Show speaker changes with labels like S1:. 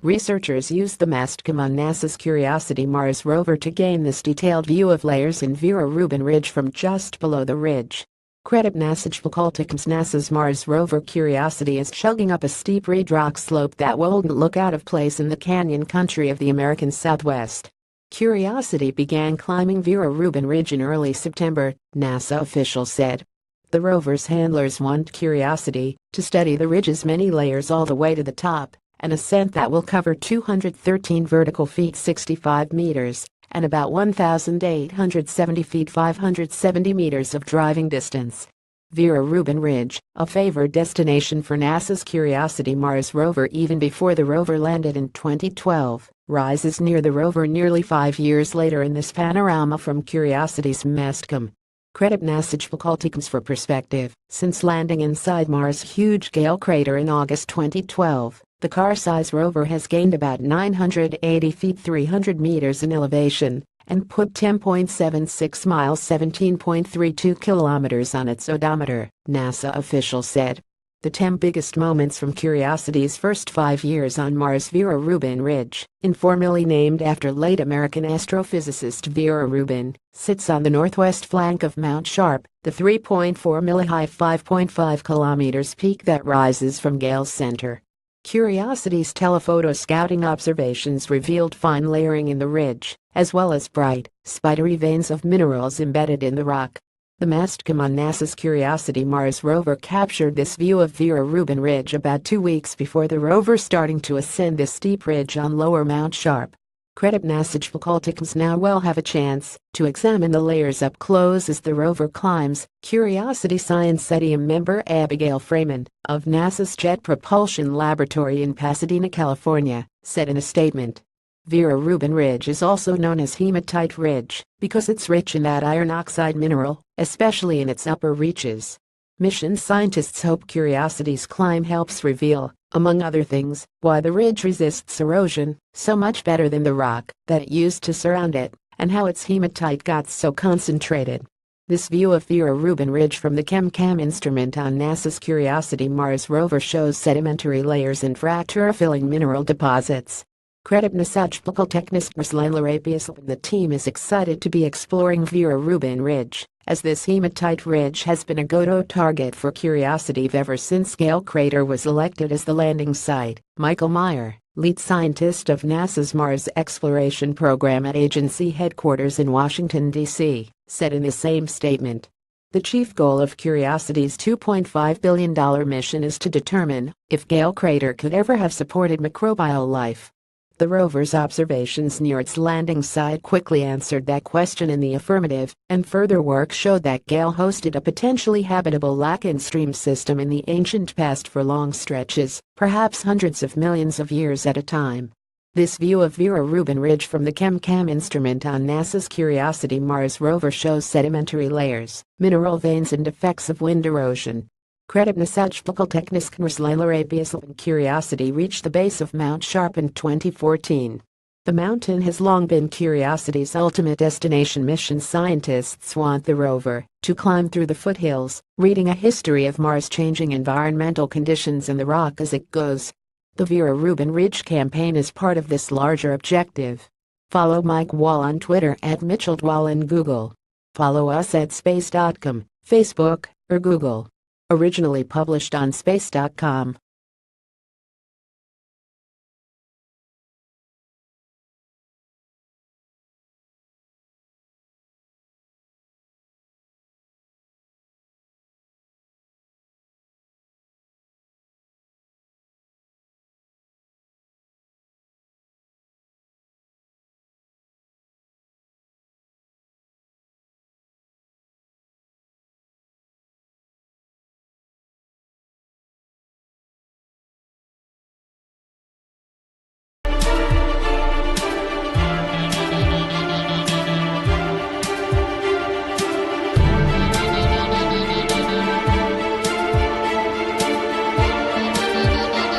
S1: Researchers used the Mastcam on NASA's Curiosity Mars rover to gain this detailed view of layers in Vera Rubin Ridge from just below the ridge. Credit NASA's Mars rover Curiosity is chugging up a steep ridge rock slope that won't look out of place in the canyon country of the American Southwest. Curiosity began climbing Vera Rubin Ridge in early September, NASA officials said. The rover's handlers want Curiosity to study the ridge's many layers all the way to the top, an ascent that will cover 213 vertical feet 65 meters, and about 1,870 feet 570 meters of driving distance. Vera Rubin Ridge, a favored destination for NASA's Curiosity Mars rover even before the rover landed in 2012, rises near the rover nearly 5 years later in this panorama from Curiosity's Mastcam. Credit NASA for perspective. Since landing inside Mars' huge Gale crater in August 2012, the car-size rover has gained about 980 feet 300 meters in elevation and put 10.76 miles 17.32 kilometers on its odometer, NASA officials said. The 10 biggest moments from Curiosity's first 5 years on Mars. Vera Rubin Ridge, informally named after late American astrophysicist Vera Rubin, sits on the northwest flank of Mount Sharp, the 3.4-mile-high 5.5 kilometers peak that rises from Gale's center. Curiosity's telephoto scouting observations revealed fine layering in the ridge, as well as bright, spidery veins of minerals embedded in the rock. The Mastcam on NASA's Curiosity Mars rover captured this view of Vera Rubin Ridge about 2 weeks before the rover starting to ascend this steep ridge on lower Mount Sharp. Credit NASA now will have a chance to examine the layers up close as the rover climbs, Curiosity Science team member Abigail Freeman of NASA's Jet Propulsion Laboratory in Pasadena, California, said in a statement. Vera Rubin Ridge is also known as Hematite Ridge because it's rich in that iron oxide mineral, especially in its upper reaches. Mission scientists hope Curiosity's climb helps reveal, among other things, why the ridge resists erosion so much better than the rock that it used to surround it, and how its hematite got so concentrated. This view of Vera Rubin Ridge from the Mastcam instrument on NASA's Curiosity Mars rover shows sedimentary layers and fracture-filling mineral deposits. Credit NASA. The team is excited to be exploring Vera Rubin Ridge, as this hematite ridge has been a go-to target for Curiosity ever since Gale Crater was elected as the landing site. Michael Meyer, lead scientist of NASA's Mars Exploration Program at agency headquarters in Washington, D.C., said in the same statement. The chief goal of Curiosity's $2.5 billion mission is to determine if Gale Crater could ever have supported microbial life. The rover's observations near its landing site quickly answered that question in the affirmative, and further work showed that Gale hosted a potentially habitable lac and stream system in the ancient past for long stretches, perhaps hundreds of millions of years at a time. This view of Vera Rubin Ridge from the Mastcam instrument on NASA's Curiosity Mars rover shows sedimentary layers, mineral veins and effects of wind erosion. Credit NASA. Curiosity reached the base of Mount Sharp in 2014. The mountain has long been Curiosity's ultimate destination. Mission scientists want the rover to climb through the foothills, reading a history of Mars' changing environmental conditions and the rock as it goes. The Vera Rubin Ridge campaign is part of this larger objective. Follow Mike Wall on Twitter at MitchellWall and Google. Follow us at space.com, Facebook, or Google. Originally published on space.com.